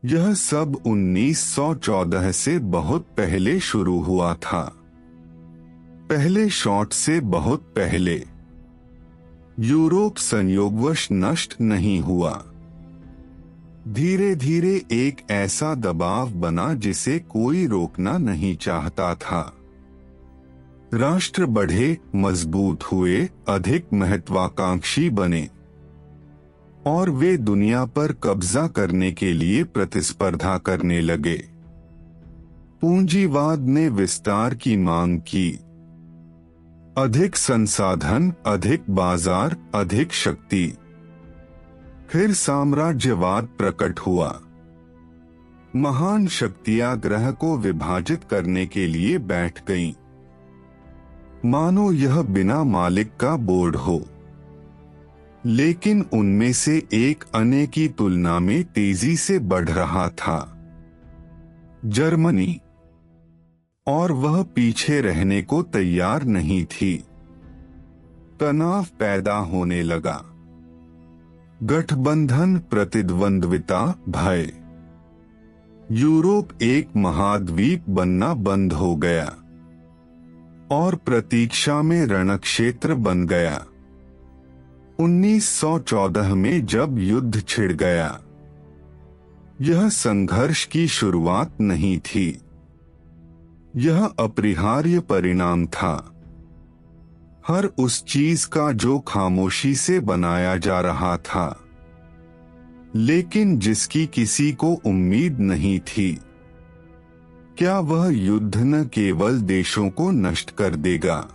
यह सब 1914 से बहुत पहले शुरू हुआ था। पहले शॉट से बहुत पहले। यूरोप संयोगवश नष्ट नहीं हुआ। धीरे धीरे एक ऐसा दबाव बना जिसे कोई रोकना नहीं चाहता था। राष्ट्र बढ़े, मजबूत हुए, अधिक महत्वाकांक्षी बने और वे दुनिया पर कब्जा करने के लिए प्रतिस्पर्धा करने लगे। पूंजीवाद ने विस्तार की मांग की। अधिक संसाधन, अधिक बाजार, अधिक शक्ति। फिर साम्राज्यवाद प्रकट हुआ। महान शक्तियां ग्रह को विभाजित करने के लिए बैठ गईं। मानो यह बिना मालिक का बोर्ड हो। लेकिन उनमें से एक अन्य की तुलना में तेजी से बढ़ रहा था, जर्मनी, और वह पीछे रहने को तैयार नहीं थी। तनाव पैदा होने लगा। गठबंधन, प्रतिद्वंद्विता, भय। यूरोप एक महाद्वीप बनना बंद हो गया और प्रतीक्षा में रणक्षेत्र बन गया। 1914 में जब युद्ध छिड़ गया, यह संघर्ष की शुरुआत नहीं थी। यह अपरिहार्य परिणाम था। हर उस चीज का जो खामोशी से बनाया जा रहा था, लेकिन जिसकी किसी को उम्मीद नहीं थी। क्या वह युद्ध न केवल देशों को नष्ट कर देगा,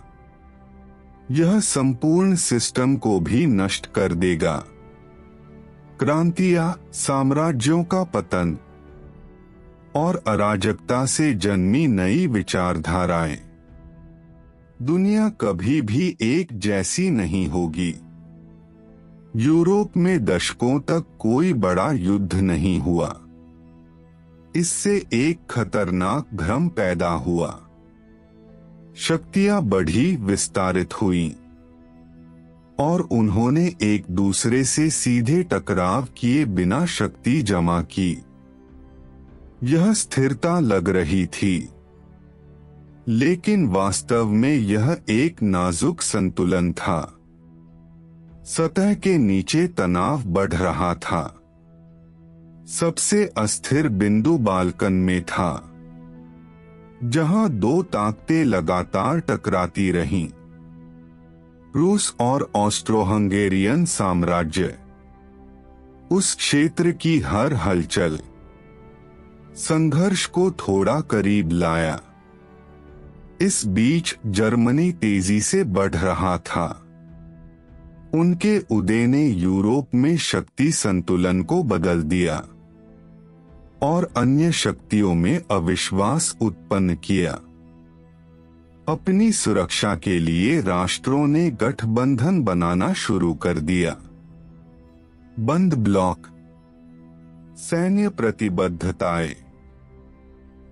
यह संपूर्ण सिस्टम को भी नष्ट कर देगा। क्रांतियां, साम्राज्यों का पतन और अराजकता से जन्मी नई विचारधाराएं। दुनिया कभी भी एक जैसी नहीं होगी। यूरोप में दशकों तक कोई बड़ा युद्ध नहीं हुआ। इससे एक खतरनाक भ्रम पैदा हुआ। शक्तियां बढ़ी, विस्तारित हुईं, और उन्होंने एक दूसरे से सीधे टकराव किए बिना शक्ति जमा की। यह स्थिरता लग रही थी, लेकिन वास्तव में यह एक नाजुक संतुलन था। सतह के नीचे तनाव बढ़ रहा था। सबसे अस्थिर बिंदु बाल्कन में था, जहां दो ताकतें लगातार टकराती रहीं, रूस और ऑस्ट्रो-हंगेरियन साम्राज्य। उस क्षेत्र की हर हलचल संघर्ष को थोड़ा करीब लाया। इस बीच जर्मनी तेजी से बढ़ रहा था। उनके उदय ने यूरोप में शक्ति संतुलन को बदल दिया और अन्य शक्तियों में अविश्वास उत्पन्न किया। अपनी सुरक्षा के लिए राष्ट्रों ने गठबंधन बनाना शुरू कर दिया। बंद ब्लॉक, सैन्य प्रतिबद्धताएं,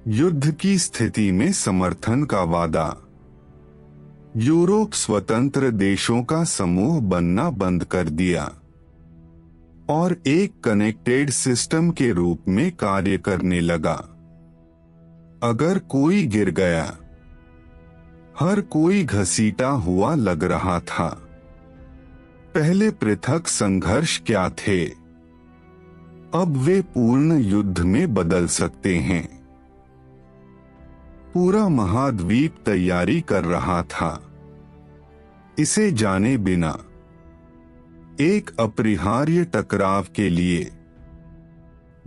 युद्ध की स्थिति में समर्थन का वादा। यूरोप स्वतंत्र देशों का समूह बनना बंद कर दिया और एक कनेक्टेड सिस्टम के रूप में कार्य करने लगा। अगर कोई गिर गया, हर कोई घसीटा हुआ लग रहा था। पहले पृथक संघर्ष क्या थे, अब वे पूर्ण युद्ध में बदल सकते हैं। पूरा महाद्वीप तैयारी कर रहा था, इसे जाने बिना, एक अपरिहार्य टकराव के लिए।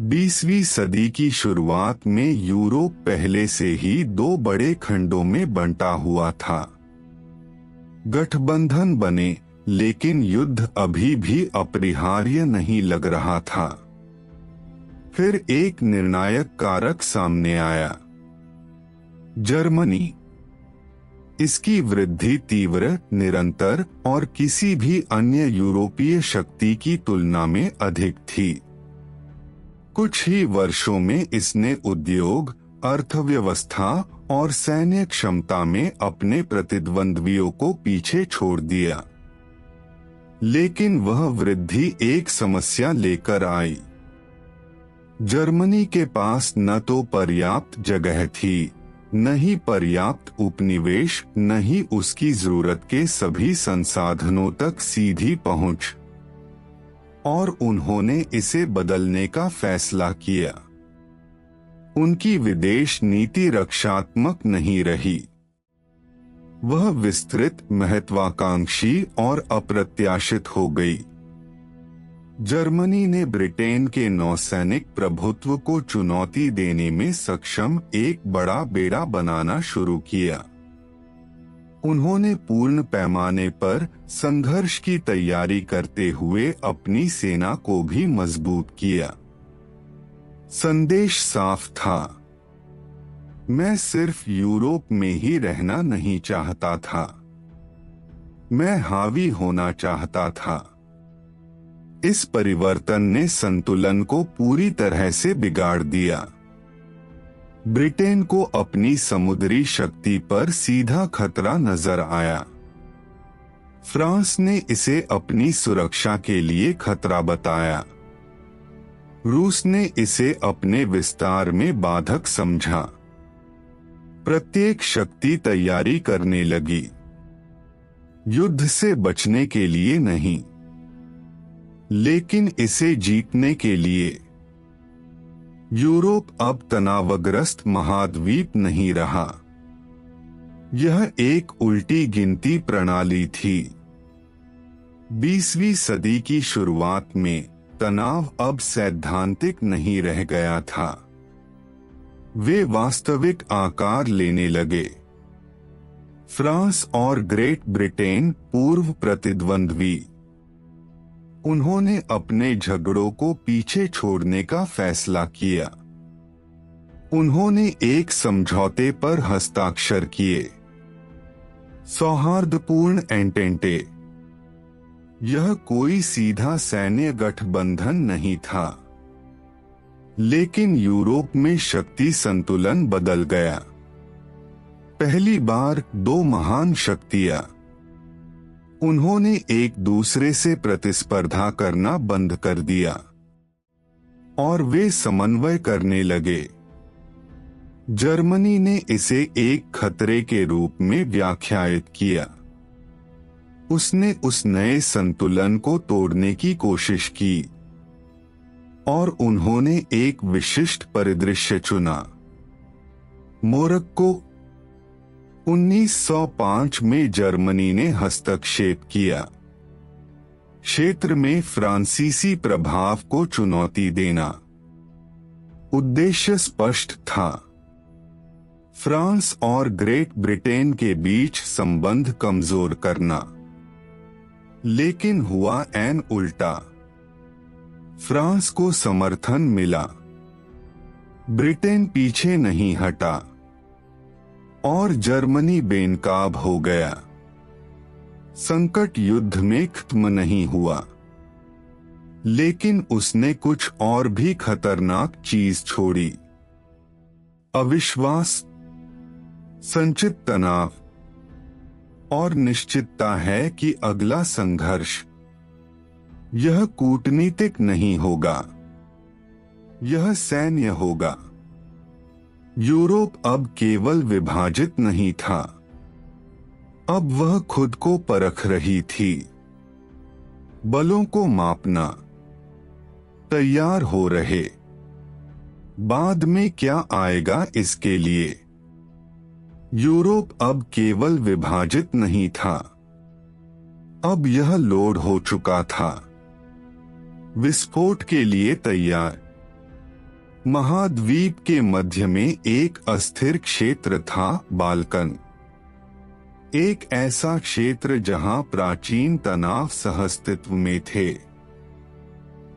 20वीं सदी की शुरुआत में यूरोप पहले से ही दो बड़े खंडों में बंटा हुआ था। गठबंधन बने, लेकिन युद्ध अभी भी अपरिहार्य नहीं लग रहा था। फिर एक निर्णायक कारक सामने आया, जर्मनी। इसकी वृद्धि तीव्र, निरंतर और किसी भी अन्य यूरोपीय शक्ति की तुलना में अधिक थी। कुछ ही वर्षों में इसने उद्योग, अर्थव्यवस्था और सैन्य क्षमता में अपने प्रतिद्वंद्वियों को पीछे छोड़ दिया। लेकिन वह वृद्धि एक समस्या लेकर आई। जर्मनी के पास न तो पर्याप्त जगह थी, न ही पर्याप्त उपनिवेश, न ही उसकी जरूरत के सभी संसाधनों तक सीधी पहुंच, और उन्होंने इसे बदलने का फैसला किया। उनकी विदेश नीति रक्षात्मक नहीं रही, वह विस्तृत, महत्वाकांक्षी और अप्रत्याशित हो गई। जर्मनी ने ब्रिटेन के नौसैनिक प्रभुत्व को चुनौती देने में सक्षम एक बड़ा बेड़ा बनाना शुरू किया। उन्होंने पूर्ण पैमाने पर संघर्ष की तैयारी करते हुए अपनी सेना को भी मजबूत किया। संदेश साफ था, मैं सिर्फ यूरोप में ही रहना नहीं चाहता था, मैं हावी होना चाहता था। इस परिवर्तन ने संतुलन को पूरी तरह से बिगाड़ दिया। ब्रिटेन को अपनी समुद्री शक्ति पर सीधा खतरा नजर आया। फ्रांस ने इसे अपनी सुरक्षा के लिए खतरा बताया। रूस ने इसे अपने विस्तार में बाधक समझा। प्रत्येक शक्ति तैयारी करने लगी, युद्ध से बचने के लिए नहीं, लेकिन इसे जीतने के लिए। यूरोप अब तनावग्रस्त महाद्वीप नहीं रहा, यह एक उल्टी गिनती प्रणाली थी। 20वीं सदी की शुरुआत में तनाव अब सैद्धांतिक नहीं रह गया था, वे वास्तविक आकार लेने लगे। फ्रांस और ग्रेट ब्रिटेन पूर्व प्रतिद्वंद्वी, उन्होंने अपने झगड़ों को पीछे छोड़ने का फैसला किया। उन्होंने एक समझौते पर हस्ताक्षर किए, सौहार्दपूर्ण एंटेंटे। यह कोई सीधा सैन्य गठबंधन नहीं था, लेकिन यूरोप में शक्ति संतुलन बदल गया। पहली बार दो महान शक्तियां, उन्होंने एक दूसरे से प्रतिस्पर्धा करना बंद कर दिया और वे समन्वय करने लगे। जर्मनी ने इसे एक खतरे के रूप में व्याख्यायित किया। उसने उस नए संतुलन को तोड़ने की कोशिश की और उन्होंने एक विशिष्ट परिदृश्य चुना। मोरक्को। 1905 में जर्मनी ने हस्तक्षेप किया, क्षेत्र में फ्रांसीसी प्रभाव को चुनौती देना। उद्देश्य स्पष्ट था, फ्रांस और ग्रेट ब्रिटेन के बीच संबंध कमजोर करना। लेकिन हुआ ऐन उल्टा। फ्रांस को समर्थन मिला, ब्रिटेन पीछे नहीं हटा और जर्मनी बेनकाब हो गया। संकट युद्ध में खत्म नहीं हुआ, लेकिन उसने कुछ और भी खतरनाक चीज छोड़ी। अविश्वास, संचित तनाव और निश्चितता है कि अगला संघर्ष, यह कूटनीतिक नहीं होगा, यह सैन्य होगा। यूरोप अब केवल विभाजित नहीं था, अब वह खुद को परख रही थी। बलों को मापना, तैयार हो रहे, बाद में क्या आएगा इसके लिए। यूरोप अब केवल विभाजित नहीं था, अब यह लोड हो चुका था, विस्फोट के लिए तैयार। महाद्वीप के मध्य में एक अस्थिर क्षेत्र था, बाल्कन। एक ऐसा क्षेत्र जहां प्राचीन तनाव सहअस्तित्व में थे,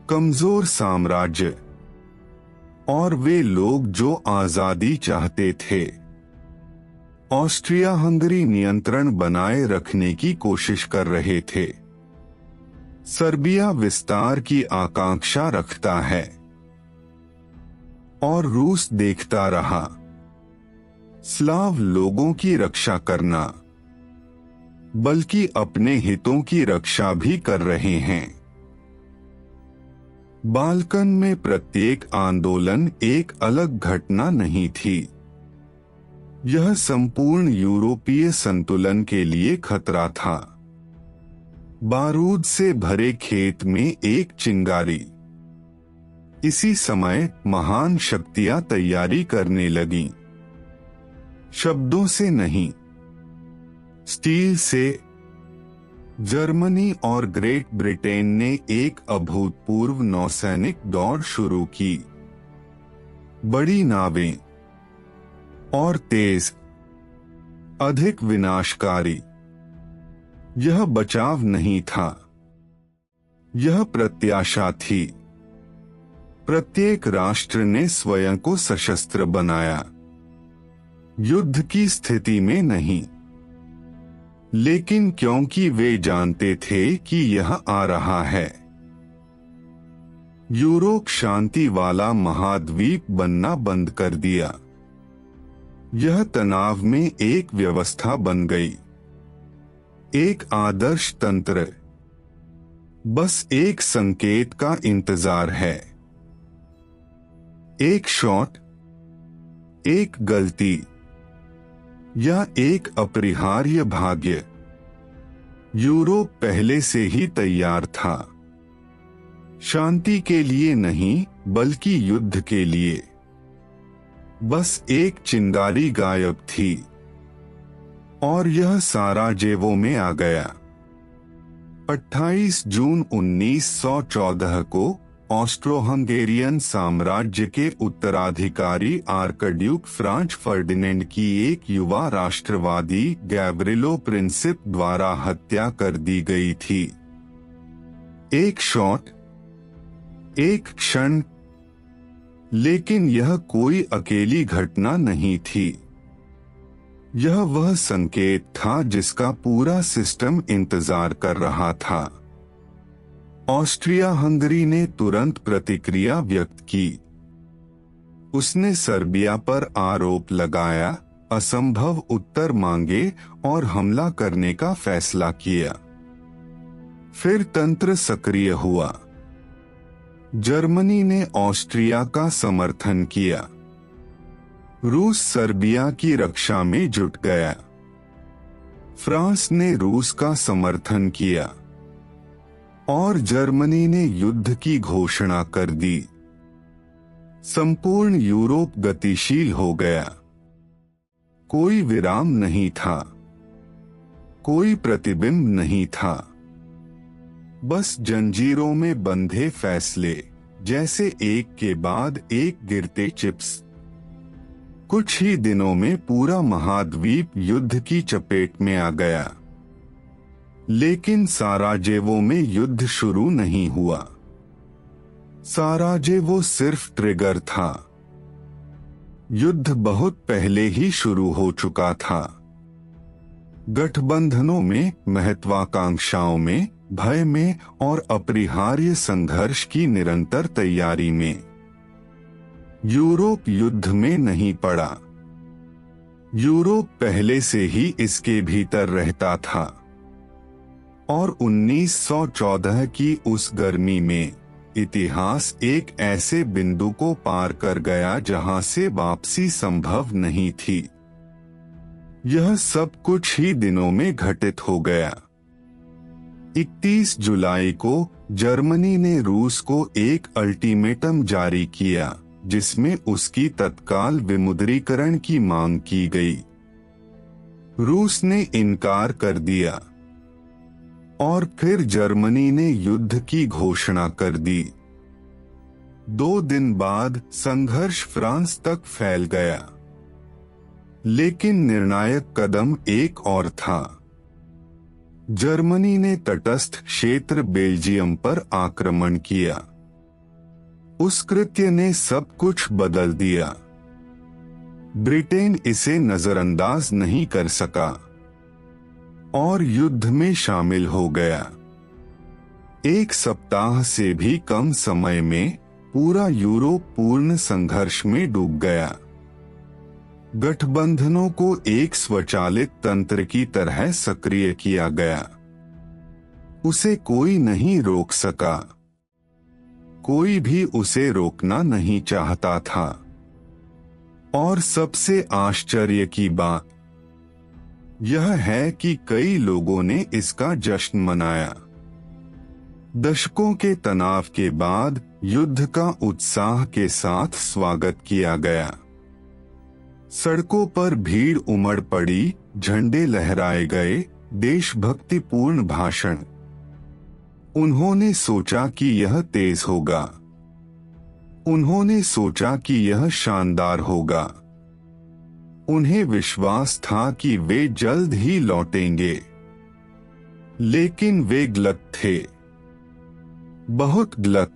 कमजोर साम्राज्य और वे लोग जो आजादी चाहते थे। ऑस्ट्रिया हंगरी नियंत्रण बनाए रखने की कोशिश कर रहे थे। सर्बिया विस्तार की आकांक्षा रखता है और रूस देखता रहा। स्लाव लोगों की रक्षा करना, बल्कि अपने हितों की रक्षा भी कर रहे हैं। बाल्कन में प्रत्येक आंदोलन एक अलग घटना नहीं थी। यह संपूर्ण यूरोपीय संतुलन के लिए खतरा था। बारूद से भरे खेत में एक चिंगारी। इसी समय महान शक्तियां तैयारी करने लगीं। शब्दों से नहीं, स्टील से। जर्मनी और ग्रेट ब्रिटेन ने एक अभूतपूर्व नौसैनिक दौड़ शुरू की। बड़ी नावें और तेज, अधिक विनाशकारी। यह बचाव नहीं था, यह प्रत्याशा थी। प्रत्येक राष्ट्र ने स्वयं को सशस्त्र बनाया, युद्ध की स्थिति में नहीं, लेकिन क्योंकि वे जानते थे कि यह आ रहा है। यूरोप शांति वाला महाद्वीप बनना बंद कर दिया। यह तनाव में एक व्यवस्था बन गई, एक आदर्श तंत्र। बस एक संकेत का इंतजार है, एक शॉट, एक गलती या एक अपरिहार्य भाग्य। यूरोप पहले से ही तैयार था, शांति के लिए नहीं बल्कि युद्ध के लिए। बस एक चिंगारी गायब थी और यह साराजेवो में आ गया। 28 जून 1914 को ऑस्ट्रो हंगेरियन साम्राज्य के उत्तराधिकारी आर्कड्यूक फ्रांज फर्डिनेंड की एक युवा राष्ट्रवादी गैब्रिलो प्रिंसिप द्वारा हत्या कर दी गई थी। एक शॉट, एक क्षण, लेकिन यह कोई अकेली घटना नहीं थी। यह वह संकेत था जिसका पूरा सिस्टम इंतजार कर रहा था। ऑस्ट्रिया हंगरी ने तुरंत प्रतिक्रिया व्यक्त की। उसने सर्बिया पर आरोप लगाया, असंभव उत्तर मांगे और हमला करने का फैसला किया। फिर तंत्र सक्रिय हुआ। जर्मनी ने ऑस्ट्रिया का समर्थन किया। रूस सर्बिया की रक्षा में जुट गया। फ्रांस ने रूस का समर्थन किया और जर्मनी ने युद्ध की घोषणा कर दी। संपूर्ण यूरोप गतिशील हो गया। कोई विराम नहीं था, कोई प्रतिबिंब नहीं था, बस जंजीरों में बंधे फैसले, जैसे एक के बाद एक गिरते चिप्स। कुछ ही दिनों में पूरा महाद्वीप युद्ध की चपेट में आ गया। लेकिन साराजेवो में युद्ध शुरू नहीं हुआ। साराजेवो सिर्फ ट्रिगर था। युद्ध बहुत पहले ही शुरू हो चुका था। गठबंधनों में, महत्वाकांक्षाओं में, भय में और अपरिहार्य संघर्ष की निरंतर तैयारी में। यूरोप युद्ध में नहीं पड़ा। यूरोप पहले से ही इसके भीतर रहता था और 1914 की उस गर्मी में इतिहास एक ऐसे बिंदु को पार कर गया जहां से वापसी संभव नहीं थी। यह सब कुछ ही दिनों में घटित हो गया। 31 जुलाई को जर्मनी ने रूस को एक अल्टीमेटम जारी किया जिसमें उसकी तत्काल विमुद्रीकरण की मांग की गई। रूस ने इनकार कर दिया और फिर जर्मनी ने युद्ध की घोषणा कर दी। 2 दिन बाद संघर्ष फ्रांस तक फैल गया। लेकिन निर्णायक कदम एक और था। जर्मनी ने तटस्थ क्षेत्र बेल्जियम पर आक्रमण किया। उस कृत्य ने सब कुछ बदल दिया। ब्रिटेन इसे नजरअंदाज नहीं कर सका और युद्ध में शामिल हो गया। 1 सप्ताह से भी कम समय में पूरा यूरोप पूर्ण संघर्ष में डूब गया। गठबंधनों को एक स्वचालित तंत्र की तरह सक्रिय किया गया। उसे कोई नहीं रोक सका। कोई भी उसे रोकना नहीं चाहता था। और सबसे आश्चर्य की बात यह है कि कई लोगों ने इसका जश्न मनाया। दशकों के तनाव के बाद युद्ध का उत्साह के साथ स्वागत किया गया। सड़कों पर भीड़ उमड़ पड़ी, झंडे लहराए गए, देशभक्तिपूर्ण भाषण। उन्होंने सोचा कि यह तेज होगा। उन्होंने सोचा कि यह शानदार होगा। उन्हें विश्वास था कि वे जल्द ही लौटेंगे। लेकिन वे गलत थे, बहुत गलत।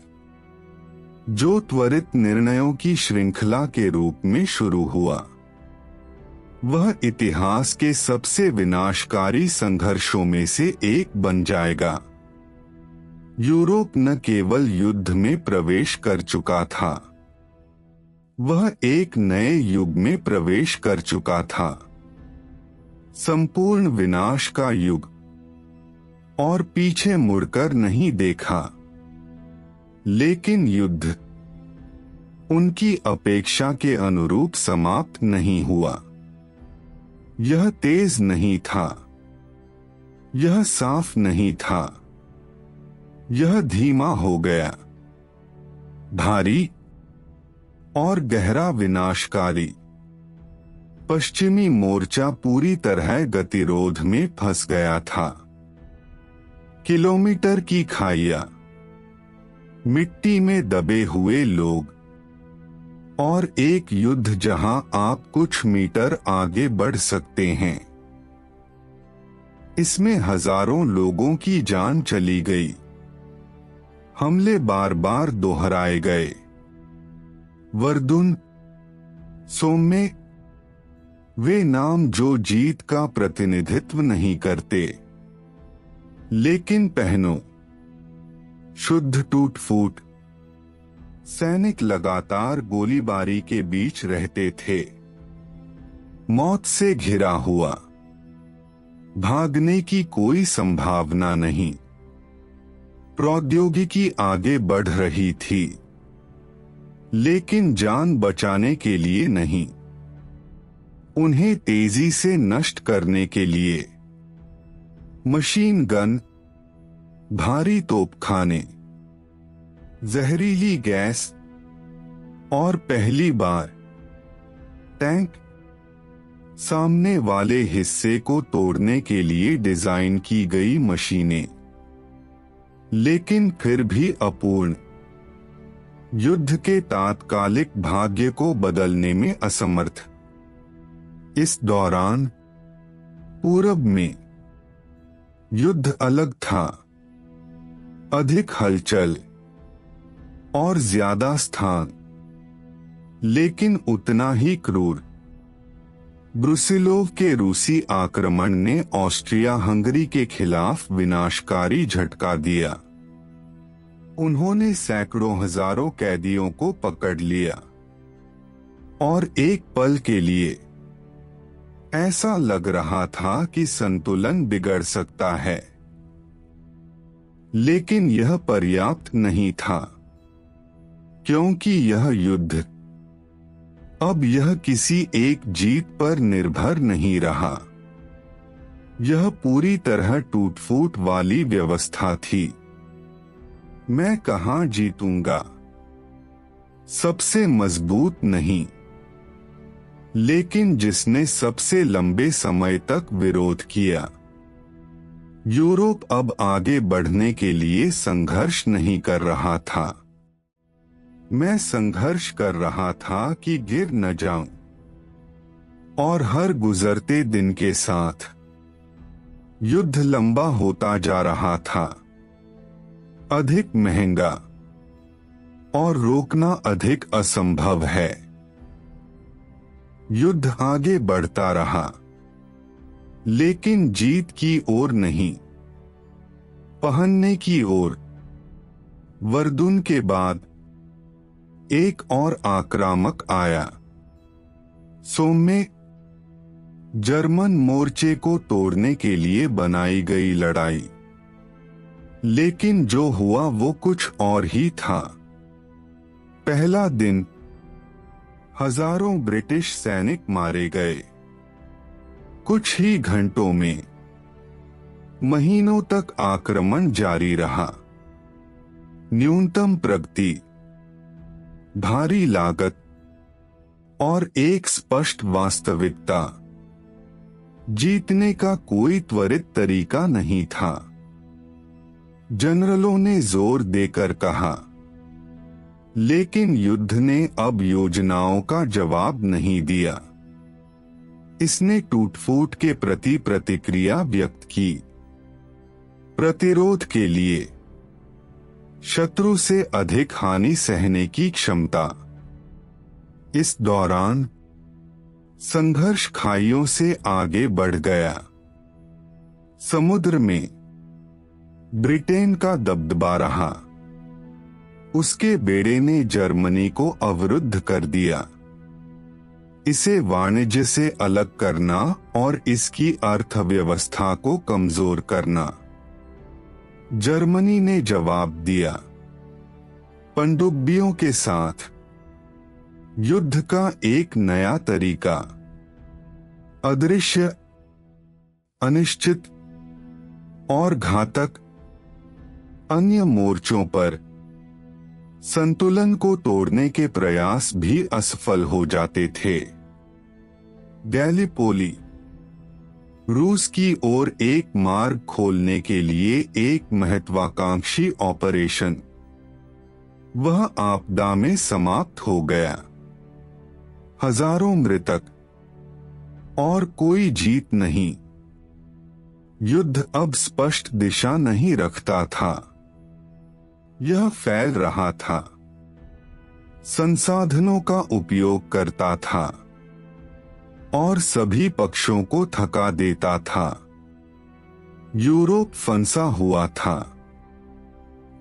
जो त्वरित निर्णयों की श्रृंखला के रूप में शुरू हुआ, वह इतिहास के सबसे विनाशकारी संघर्षों में से एक बन जाएगा। यूरोप न केवल युद्ध में प्रवेश कर चुका था, वह एक नए युग में प्रवेश कर चुका था, संपूर्ण विनाश का युग। और पीछे मुड़कर नहीं देखा। लेकिन युद्ध उनकी अपेक्षा के अनुरूप समाप्त नहीं हुआ। यह तेज नहीं था, यह साफ नहीं था, यह धीमा हो गया, भारी और गहरा विनाशकारी। पश्चिमी मोर्चा पूरी तरह गतिरोध में फंस गया था। किलोमीटर की खाइयां, मिट्टी में दबे हुए लोग, और एक युद्ध जहां आप कुछ मीटर आगे बढ़ सकते हैं। इसमें हजारों लोगों की जान चली गई। हमले बार बार दोहराए गए। वर्दुन, सोम्मे, वे नाम जो जीत का प्रतिनिधित्व नहीं करते। लेकिन पहनो, शुद्ध टूट फूट। सैनिक लगातार गोलीबारी के बीच रहते थे, मौत से घिरा हुआ। भागने की कोई संभावना नहीं। प्रौद्योगिकी आगे बढ़ रही थी, लेकिन जान बचाने के लिए नहीं, उन्हें तेजी से नष्ट करने के लिए। मशीन गन, भारी तोपखाने, जहरीली गैस और पहली बार टैंक सामने वाले हिस्से को तोड़ने के लिए डिजाइन की गई मशीनें। लेकिन फिर भी अपूर्ण, युद्ध के तात्कालिक भाग्य को बदलने में असमर्थ। इस दौरान पूरब में युद्ध अलग था, अधिक हलचल और ज्यादा स्थान, लेकिन उतना ही क्रूर। ब्रुसिलोव के रूसी आक्रमण ने ऑस्ट्रिया हंगरी के खिलाफ विनाशकारी झटका दिया। उन्होंने सैकड़ों हजारों कैदियों को पकड़ लिया, और एक पल के लिए ऐसा लग रहा था कि संतुलन बिगड़ सकता है। लेकिन यह पर्याप्त नहीं था, क्योंकि यह युद्ध अब यह किसी एक जीत पर निर्भर नहीं रहा। यह पूरी तरह टूट फूट वाली व्यवस्था थी। मैं कहां जीतूंगा? सबसे मजबूत नहीं, लेकिन जिसने सबसे लंबे समय तक विरोध किया। यूरोप अब आगे बढ़ने के लिए संघर्ष नहीं कर रहा था। मैं संघर्ष कर रहा था कि गिर न जाऊं। और हर गुजरते दिन के साथ युद्ध लंबा होता जा रहा था, अधिक महंगा, और रोकना अधिक असंभव है। युद्ध आगे बढ़ता रहा, लेकिन जीत की ओर नहीं, पहनने की ओर। वर्दुन के बाद एक और आक्रामक आया, सोम्मे, जर्मन मोर्चे को तोड़ने के लिए बनाई गई लड़ाई। लेकिन जो हुआ वो कुछ और ही था। पहला दिन हजारों ब्रिटिश सैनिक मारे गए। कुछ ही घंटों में महीनों तक आक्रमण जारी रहा। न्यूनतम प्रगति, भारी लागत और एक स्पष्ट वास्तविकता। जीतने का कोई त्वरित तरीका नहीं था। जनरलों ने जोर देकर कहा, लेकिन युद्ध ने अब योजनाओं का जवाब नहीं दिया। इसने टूट-फूट के प्रति प्रतिक्रिया व्यक्त की। प्रतिरोध के लिए शत्रु से अधिक हानि सहने की क्षमता। इस दौरान संघर्ष खाइयों से आगे बढ़ गया। समुद्र में ब्रिटेन का दबदबा रहा। उसके बेड़े ने जर्मनी को अवरुद्ध कर दिया। इसे वाणिज्य से अलग करना और इसकी अर्थव्यवस्था को कमजोर करना। जर्मनी ने जवाब दिया, पनडुब्बियों के साथ। युद्ध का एक नया तरीका, अदृश्य, अनिश्चित और घातक। अन्य मोर्चों पर संतुलन को तोड़ने के प्रयास भी असफल हो जाते थे। गैलीपोली रूस की ओर एक मार्ग खोलने के लिए एक महत्वाकांक्षी ऑपरेशन, वह आपदा में समाप्त हो गया। हजारों मृतक और कोई जीत नहीं। युद्ध अब स्पष्ट दिशा नहीं रखता था। यह फैल रहा था, संसाधनों का उपयोग करता था और सभी पक्षों को थका देता था। यूरोप फंसा हुआ था,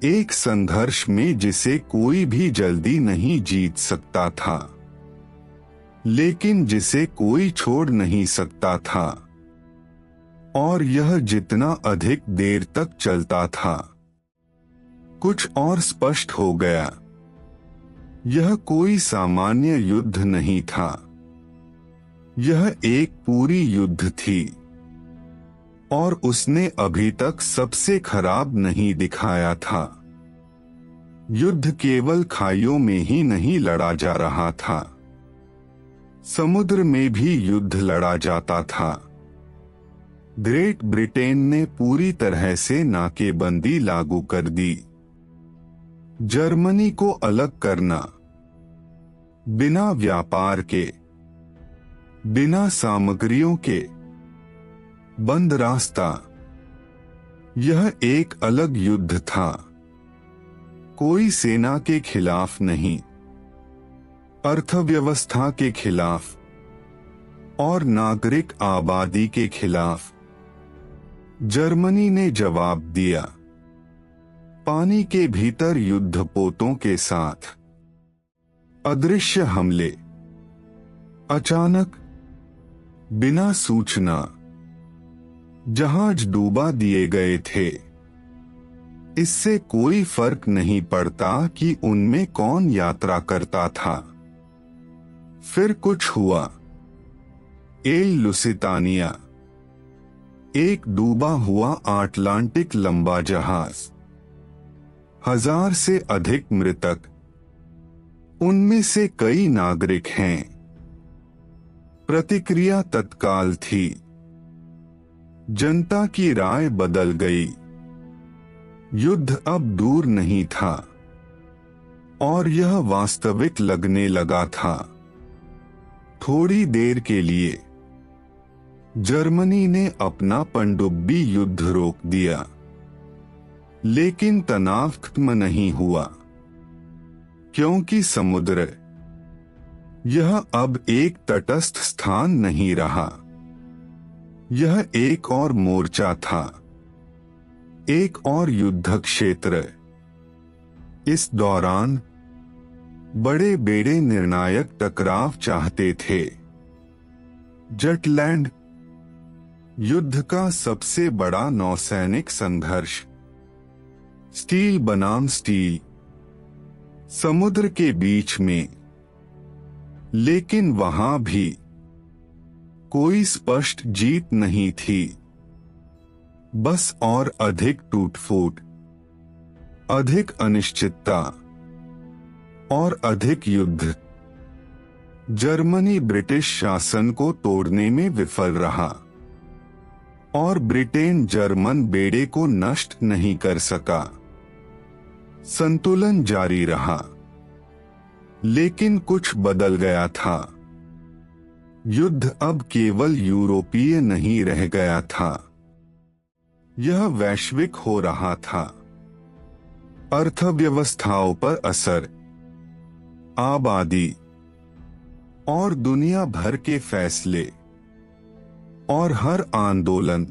एक संघर्ष में जिसे कोई भी जल्दी नहीं जीत सकता था, लेकिन जिसे कोई छोड़ नहीं सकता था। और यह जितना अधिक देर तक चलता था, कुछ और स्पष्ट हो गया। यह कोई सामान्य युद्ध नहीं था, यह एक पूरी युद्ध थी। और उसने अभी तक सबसे खराब नहीं दिखाया था। युद्ध केवल खाइयों में ही नहीं लड़ा जा रहा था, समुद्र में भी युद्ध लड़ा जाता था। ग्रेट ब्रिटेन ने पूरी तरह से नाकेबंदी लागू कर दी। जर्मनी को अलग करना, बिना व्यापार के, बिना सामग्रियों के, बंद रास्ता। यह एक अलग युद्ध था, कोई सेना के खिलाफ नहीं, अर्थव्यवस्था के खिलाफ और नागरिक आबादी के खिलाफ। जर्मनी ने जवाब दिया, पानी के भीतर युद्धपोतों के साथ। अदृश्य हमले, अचानक, बिना सूचना। जहाज डूबा दिए गए थे। इससे कोई फर्क नहीं पड़ता कि उनमें कौन यात्रा करता था। फिर कुछ हुआ। एल लुसितानिया, एक डूबा हुआ अटलांटिक लंबा जहाज, 1000 से अधिक मृतक, उनमें से कई नागरिक हैं। प्रतिक्रिया तत्काल थी। जनता की राय बदल गई। युद्ध अब दूर नहीं था और यह वास्तविक लगने लगा था। थोड़ी देर के लिए जर्मनी ने अपना पनडुब्बी युद्ध रोक दिया, लेकिन तनाव खत्म नहीं हुआ, क्योंकि समुद्र, यह अब एक तटस्थ स्थान नहीं रहा। यह एक और मोर्चा था, एक और युद्ध क्षेत्र। इस दौरान बड़े बेड़े निर्णायक टकराव चाहते थे। जटलैंड, युद्ध का सबसे बड़ा नौसैनिक संघर्ष। स्टील बनाम स्टील, समुद्र के बीच में, लेकिन वहां भी कोई स्पष्ट जीत नहीं थी, बस और अधिक टूट-फूट, अधिक अनिश्चितता और अधिक युद्ध। जर्मनी ब्रिटिश शासन को तोड़ने में विफल रहा और ब्रिटेन जर्मन बेड़े को नष्ट नहीं कर सका। संतुलन जारी रहा, लेकिन कुछ बदल गया था। युद्ध अब केवल यूरोपीय नहीं रह गया था, यह वैश्विक हो रहा था। अर्थव्यवस्थाओं पर असर, आबादी और दुनिया भर के फैसले और हर आंदोलन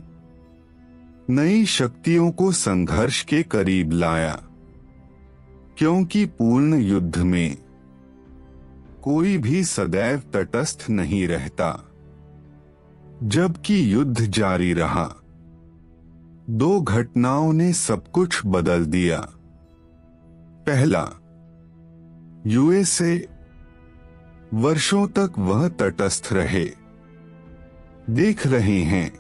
नई शक्तियों को संघर्ष के करीब लाया, क्योंकि पूर्ण युद्ध में कोई भी सदैव तटस्थ नहीं रहता। जबकि युद्ध जारी रहा, दो घटनाओं ने सब कुछ बदल दिया। पहला, यूएसए, वर्षों तक वह तटस्थ रहे। देख रहे हैं,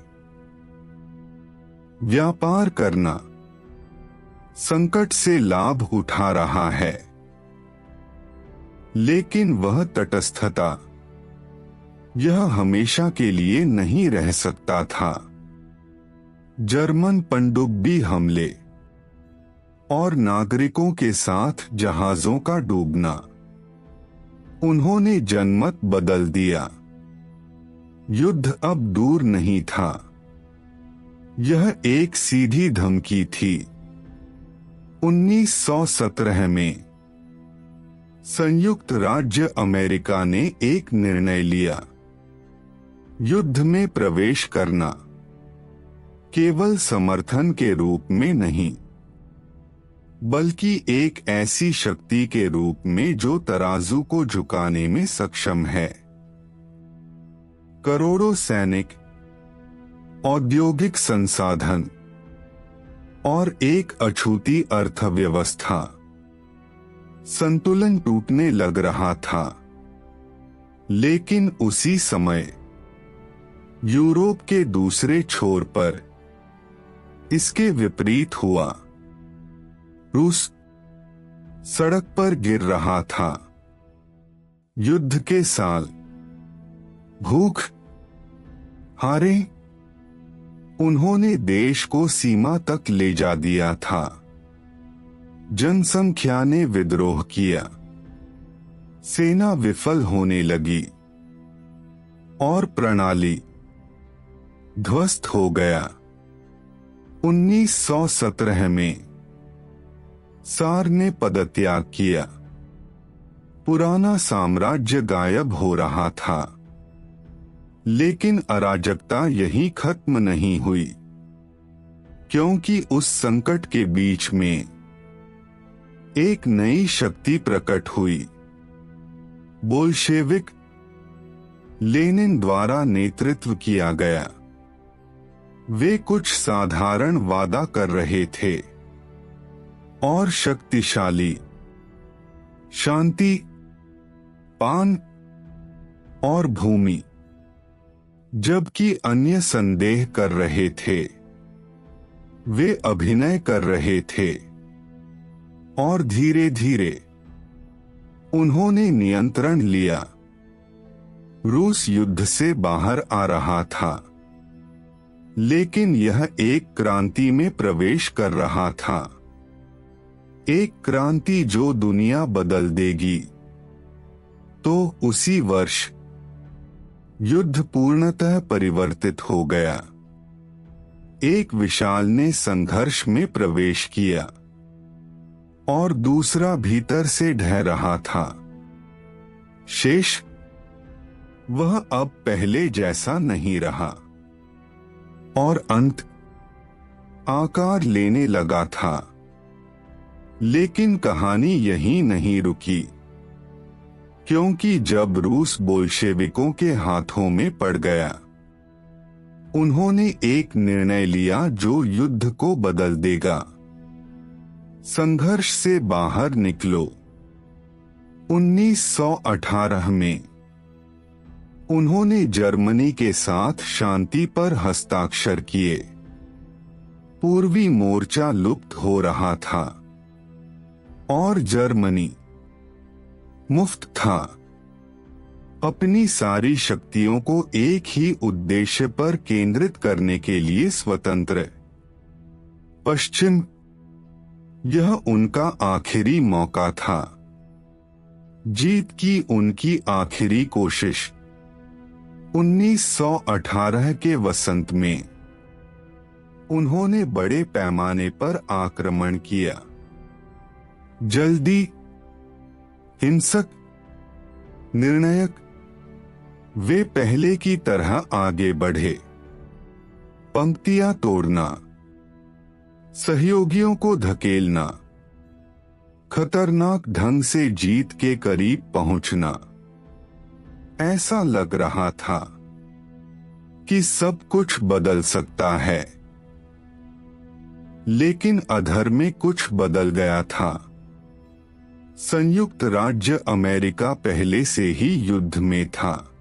व्यापार करना, संकट से लाभ उठा रहा है, लेकिन वह तटस्थता यह हमेशा के लिए नहीं रह सकता था। जर्मन पनडुब्बी हमले और नागरिकों के साथ जहाजों का डूबना, उन्होंने जनमत बदल दिया। युद्ध अब दूर नहीं था, यह एक सीधी धमकी थी। 1917 में संयुक्त राज्य अमेरिका ने एक निर्णय लिया, युद्ध में प्रवेश करना, केवल समर्थन के रूप में नहीं, बल्कि एक ऐसी शक्ति के रूप में जो तराजू को झुकाने में सक्षम है। करोड़ों सैनिक, औद्योगिक संसाधन और एक अछूती अर्थव्यवस्था, संतुलन टूटने लग रहा था। लेकिन उसी समय यूरोप के दूसरे छोर पर इसके विपरीत हुआ। रूस सड़क पर गिर रहा था। युद्ध के साल, भूख, हारे, उन्होंने देश को सीमा तक ले जा दिया था। जनसंख्या ने विद्रोह किया, सेना विफल होने लगी और प्रणाली ध्वस्त हो गया। 1917 में सार ने पदत्याग किया। पुराना साम्राज्य गायब हो रहा था, लेकिन अराजकता यहीं खत्म नहीं हुई, क्योंकि उस संकट के बीच में एक नई शक्ति प्रकट हुई। बोल्शेविक, लेनिन द्वारा नेतृत्व किया गया। वे कुछ साधारण वादा कर रहे थे और शक्तिशाली, शांति, पान और भूमि, जबकि अन्य संदेह कर रहे थे। वे अभिनय कर रहे थे और धीरे धीरे उन्होंने नियंत्रण लिया। रूस युद्ध से बाहर आ रहा था, लेकिन यह एक क्रांति में प्रवेश कर रहा था, एक क्रांति जो दुनिया बदल देगी। तो उसी वर्ष युद्ध पूर्णतः परिवर्तित हो गया। एक विशाल ने संघर्ष में प्रवेश किया और दूसरा भीतर से ढह रहा था। शेष, वह अब पहले जैसा नहीं रहा और अंत आकार लेने लगा था। लेकिन कहानी यहीं नहीं रुकी, क्योंकि जब रूस बोल्शेविकों के हाथों में पड़ गया, उन्होंने एक निर्णय लिया जो युद्ध को बदल देगा। संघर्ष से बाहर निकलो, 1918 में उन्होंने जर्मनी के साथ शांति पर हस्ताक्षर किए। पूर्वी मोर्चा लुप्त हो रहा था और जर्मनी मुफ्त था। अपनी सारी शक्तियों को एक ही उद्देश्य पर केंद्रित करने के लिए स्वतंत्र पश्चिम, यह उनका आखिरी मौका था। जीत की उनकी आखिरी कोशिश 1918 के वसंत में उन्होंने बड़े पैमाने पर आक्रमण किया। जल्दी, हिंसक, निर्णायक, वे पहले की तरह आगे बढ़े। पंक्तियां तोड़ना, सहयोगियों को धकेलना, खतरनाक ढंग से जीत के करीब पहुंचना। ऐसा लग रहा था कि सब कुछ बदल सकता है, लेकिन अधर में कुछ बदल गया था। संयुक्त राज्य अमेरिका पहले से ही युद्ध में था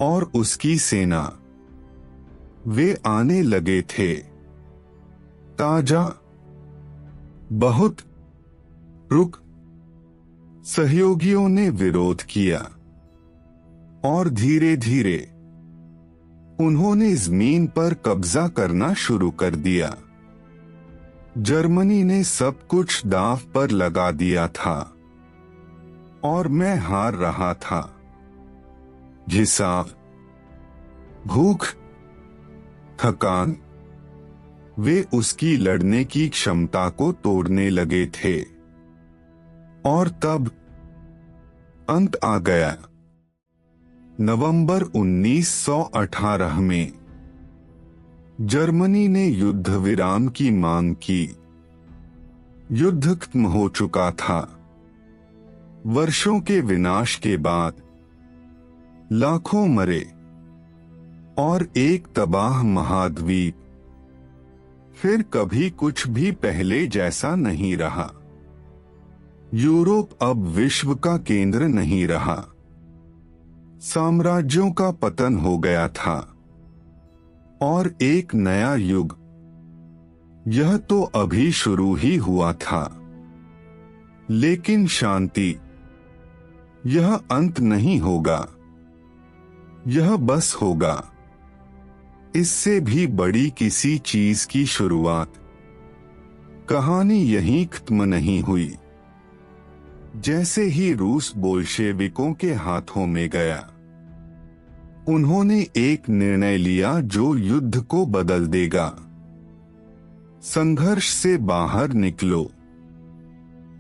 और उसकी सेना, वे आने लगे थे। ताजा, बहुत रुक, सहयोगियों ने विरोध किया और धीरे धीरे उन्होंने जमीन पर कब्जा करना शुरू कर दिया। जर्मनी ने सब कुछ दांव पर लगा दिया था और मैं हार रहा था। हिसाब, भूख, थकान, वे उसकी लड़ने की क्षमता को तोड़ने लगे थे। और तब अंत आ गया। नवंबर 1918 में जर्मनी ने युद्ध विराम की मांग की। युद्ध खत्म हो चुका था। वर्षों के विनाश के बाद लाखों मरे और एक तबाह महाद्वीप। फिर कभी कुछ भी पहले जैसा नहीं रहा। यूरोप अब विश्व का केंद्र नहीं रहा। साम्राज्यों का पतन हो गया था और एक नया युग, यह तो अभी शुरू ही हुआ था। लेकिन शांति, यह अंत नहीं होगा, यह बस होगा इससे भी बड़ी किसी चीज की शुरुआत। कहानी यहीं खत्म नहीं हुई। जैसे ही रूस बोल्शेविकों के हाथों में गया, उन्होंने एक निर्णय लिया जो युद्ध को बदल देगा। संघर्ष से बाहर निकलो।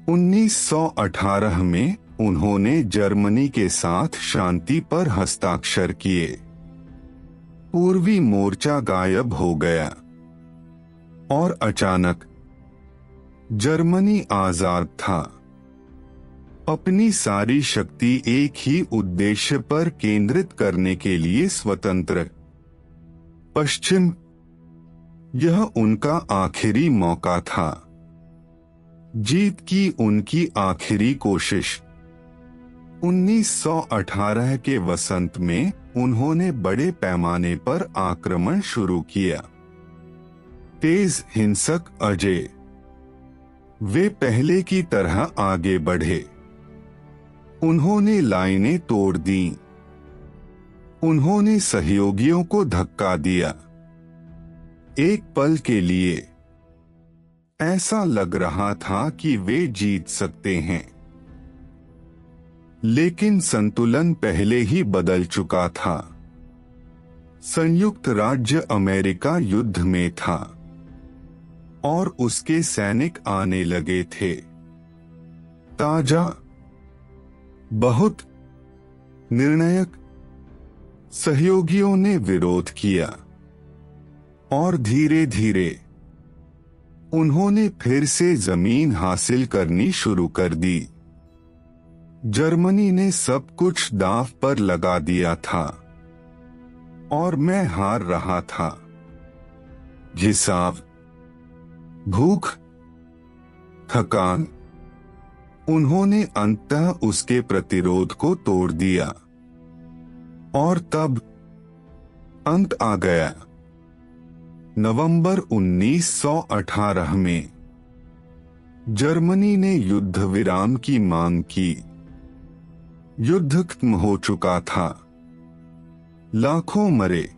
1918 में उन्होंने जर्मनी के साथ शांति पर हस्ताक्षर किए। पूर्वी मोर्चा गायब हो गया और अचानक जर्मनी आजाद था। अपनी सारी शक्ति एक ही उद्देश्य पर केंद्रित करने के लिए स्वतंत्र पश्चिम, यह उनका आखिरी मौका था। जीत की उनकी आखिरी कोशिश 1918 के वसंत में उन्होंने बड़े पैमाने पर आक्रमण शुरू किया। तेज, हिंसक, अजय, वे पहले की तरह आगे बढ़े। उन्होंने लाइनें तोड़ दी। उन्होंने सहयोगियों को धक्का दिया। एक पल के लिए ऐसा लग रहा था कि वे जीत सकते हैं, लेकिन संतुलन पहले ही बदल चुका था। संयुक्त राज्य अमेरिका युद्ध में था और उसके सैनिक आने लगे थे। ताजा, बहुत निर्णायक, सहयोगियों ने विरोध किया और धीरे धीरे उन्होंने फिर से जमीन हासिल करनी शुरू कर दी। जर्मनी ने सब कुछ दांव पर लगा दिया था और मैं हार रहा था। हिसाब, भूख, थकान, उन्होंने अंततः उसके प्रतिरोध को तोड़ दिया और तब अंत आ गया। नवंबर 1918 में जर्मनी ने युद्ध विराम की मांग की। युद्ध खत्म हो चुका था, लाखों मरे,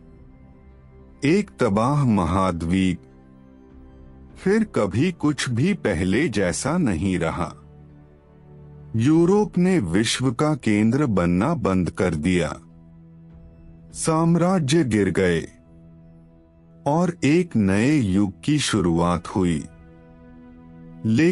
एक तबाह महाद्वीप। फिर कभी कुछ भी पहले जैसा नहीं रहा। यूरोप ने विश्व का केंद्र बनना बंद कर दिया। साम्राज्य गिर गए और एक नए युग की शुरुआत हुई। लेकिन